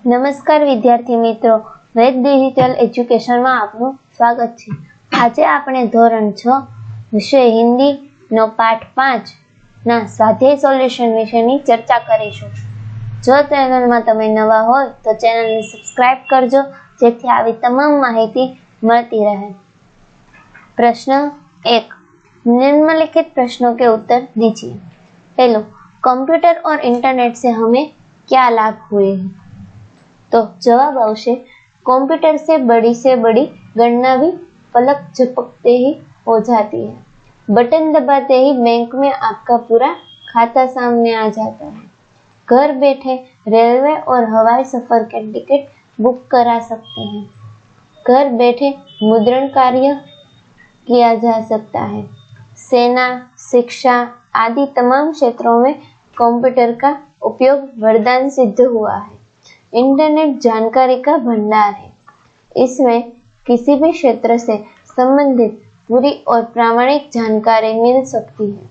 નમસ્કાર વિદ્યાર્થી મિત્રો, વેદ ડિજિટલ એજ્યુકેશનમાં આપનું સ્વાગત છે। આજે આપણે ધોરણ 6 વિષય હિન્દી નો પાઠ 5 ના સ્વાધ્યાય સોલ્યુશન વિશેની ચર્ચા કરીશું। જો ચેનલમાં તમે નવા હોય તો ચેનલને સબસ્ક્રાઇબ કરજો જેથી આવી તમામ માહિતી મળતી રહે। प्रश्न 1, निम्नलिखित प्रश्नों के उत्तर दीजिए। पहला, कंप्यूटर और इंटरनेट से हमें क्या लाभ हुए हैं? तो जवाब आवश्य कंप्यूटर से बड़ी गणना भी पलक झपकते ही हो जाती है। बटन दबाते ही बैंक में आपका पूरा खाता सामने आ जाता है। घर बैठे रेलवे और हवाई सफर के टिकट बुक करा सकते हैं। घर बैठे मुद्रण कार्य किया जा सकता है। सेना, शिक्षा आदि तमाम क्षेत्रों में कंप्यूटर का उपयोग वरदान सिद्ध हुआ है। इंटरनेट जानकारी का भंडार है। इसमें किसी भी क्षेत्र से संबंधित पूरी और प्रामाणिक जानकारी मिल सकती है।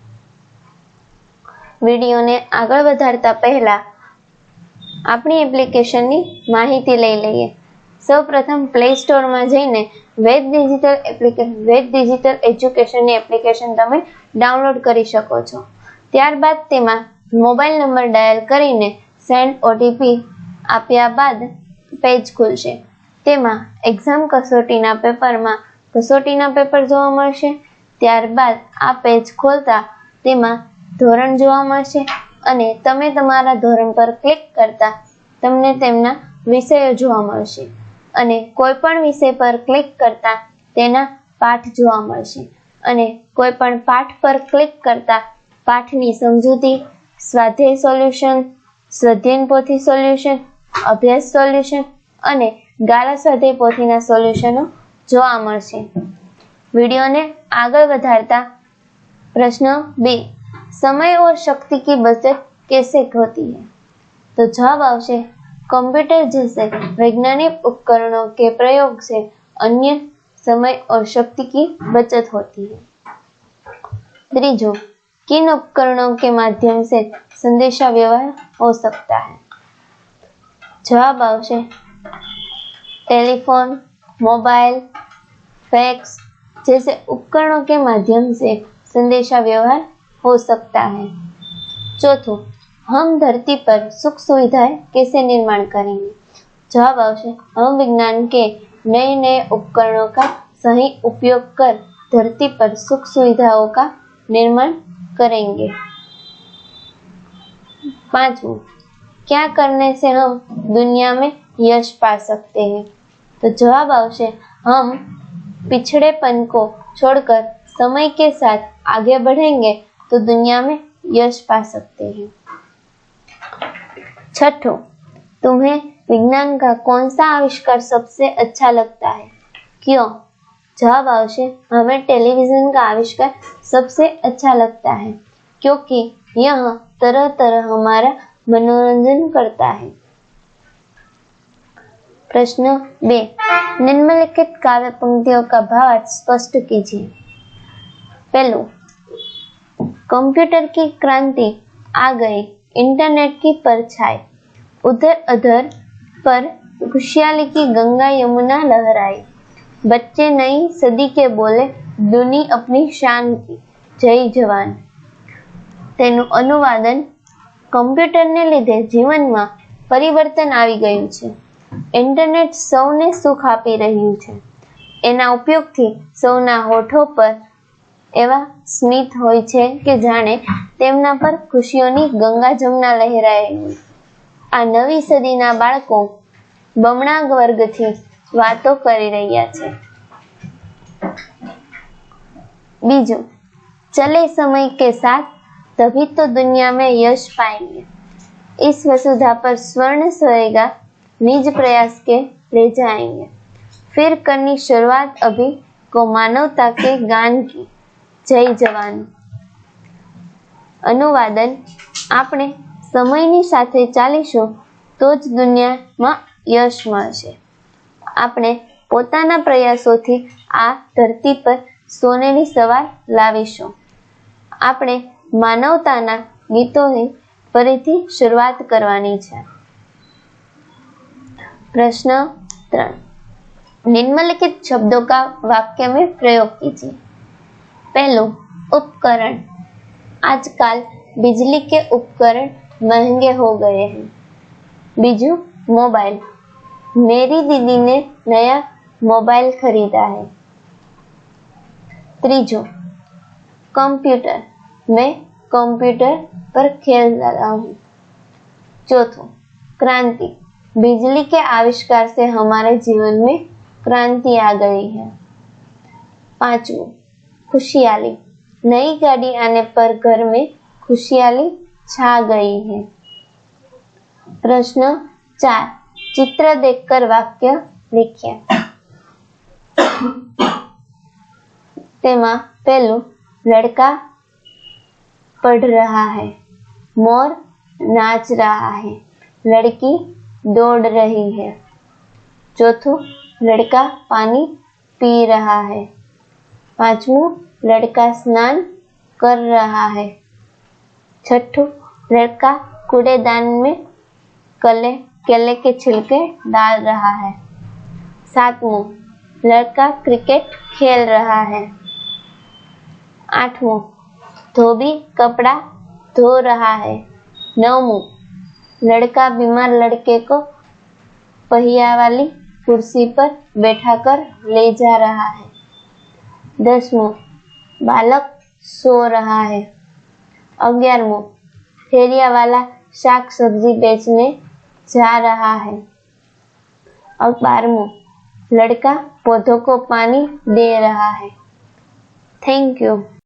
वीडियो ने आगे વધારતા પહેલા આપણી એપ્લિકેશનની માહિતી લઈ લઈએ। સૌપ્રથમ પ્લે સ્ટોરમાં જઈને વેદ ડિજિટલ એજ્યુકેશનની એપ્લિકેશન તમે ડાઉનલોડ કરી શકો છો। ત્યારબાદ તેમાં મોબાઈલ નંબર ડાયલ કરીને સેન્ડ ઓટીપી આપ્યા બાદ પેજ ખુલશે। તેમાં એક્ઝામ કસોટીના પેપર જોવા મળશે। ત્યારબાદ આ પેજ ખોલતા તેમાં ધોરણ જોવા મળશે અને તમે તમારા ધોરણ પર ક્લિક કરતા તમને તેમના વિષયો જોવા મળશે અને કોઈપણ વિષય પર ક્લિક કરતા તેના પાઠ જોવા મળશે અને કોઈપણ પાઠ પર ક્લિક કરતા પાઠની સમજૂતી, સ્વાધ્યાય સોલ્યુશન, સ્વાધ્યાય પોથી સોલ્યુશન, અભ્યાસ સોલ્યુશન અને ગાલા સ્વાધ્યાય પોથીના સોલ્યુશનો જોવા મળશે। वीडियो ने आगे बढ़ाता प्रश्न 2, समय और शक्ति की बचत कैसे होती है? तो जवाब आवश्य कंप्यूटर जैसे वैज्ञानिक उपकरणों के प्रयोग से अन्य समय और शक्ति की बचत होती है। तीसरा, किन उपकरणों के माध्यम से संदेशा व्यवहार हो सकता है? जवाब आवश्य टेलीफोन, मोबाइल, फैक्स जैसे उपकरणों के माध्यम से संदेशा व्यवहार हो सकता है। चौथो, हम धरती पर सुख सुविधाएं कैसे निर्माण करेंगे? जवाब आवश्य हम विज्ञान के नए नए उपकरणों का सही उपयोग कर धरती पर सुख सुविधाओं का निर्माण करेंगे। पांचवं, क्या करने से हम दुनिया में यश पा सकते हैं? तो जवाब आवश्य हम पिछड़ेपन को छोड़कर समय के साथ आगे बढ़ेंगे तो दुनिया में यश पा सकते हैं। छठो, तुम्हें विज्ञान का कौन सा आविष्कार सबसे अच्छा लगता है? क्यों? जवाब आवश्य हमें टेलीविजन का आविष्कार सबसे अच्छा लगता है क्योंकि यह तरह तरह हमारा मनोरंजन करता है। प्रश्न 2, निम्नलिखित काव्य पंक्तियों का भावार्थ स्पष्ट कीजिए। पहलू, कंप्यूटर की क्रांति आ गई, इंटरनेट की परछाई, उधर अधर पर खुशहाली की गंगा यमुना लहराई, बच्चे नई सदी के बोले, दुनी अपनी शान की, जय जवान। तेनु अनुवादन, कम्प्यूटरने लीधे जीवનમાં પરિવર્તન આવી ગયું છે। ઇન્ટરનેટ સૌને સુખ આપી રહ્યું છે। એના ઉપયોગથી સૌના હોઠો પર એવા સ્મિત હોય છે કે જાણે તેમના પર ખુશીઓની ગંગા જમના લહેરાય હોય। આ નવી સદીના બાળકો બમણા વર્ગથી વાતો કરી રહ્યા છે। બીજું, चले समय के साथ तभी तो दुनिया में यश पाएंगे। इस वसुधा पर स्वर्ण सोएगा, निज प्रयास के ले जाएंगे। फिर करनी शुरुआत अभी को मानवता के गान की, जय जवान। अनुवादन, આપણે સમયની સાથે ચાલીશું તો જ દુનિયામાં યશ મળશે। આપણે પોતાના પ્રયાસોથી આ ધરતી પર સોનેરી સવાર લાવીશું। આપણે માનવતાના ગીતોની ફરીથી શરૂઆત કરવાની છે। प्रश्न 3, निम्नलिखित शब्दों का वाक्य में प्रयोग कीजिए। पहलू, उपकरण। आजकल बिजली के उपकरण महंगे हो गए हैं। बीजू, मोबाइल। मेरी दीदी ने नया मोबाइल खरीदा है। तीजो, कंप्यूटर। मैं कंप्यूटर पर खेल रहा हूँ। चौथो, क्रांति। बिजली के आविष्कार से हमारे जीवन में क्रांति आ गई है। पांचवो, खुशहाली। नई गाड़ी आने पर घर में खुशहाली छा गई है। प्रश्न 4, चित्र देखकर वाक्य लिखिए। तेमा पहलू, लड़का पढ़ रहा है, मोर नाच रहा है, लड़की दौड़ रही है। चौथो, लड़का पानी पी रहा है। पांचवो, लड़का स्नान कर रहा है। छठो, लड़का कूड़ेदान में केले के छिलके डाल रहा है। सातवां, लड़का क्रिकेट खेल रहा है। आठवां, धोबी कपड़ा धो रहा है। नौवां, लड़का बीमार लड़के को पहिया वाली कुर्सी पर बैठाकर ले जा रहा है। 10वां, बालक सो रहा है। 11वां, फेरिया वाला शाक सब्जी बेचने जा रहा है। और 12वां, लड़का पौधों को पानी दे रहा है। Thank you.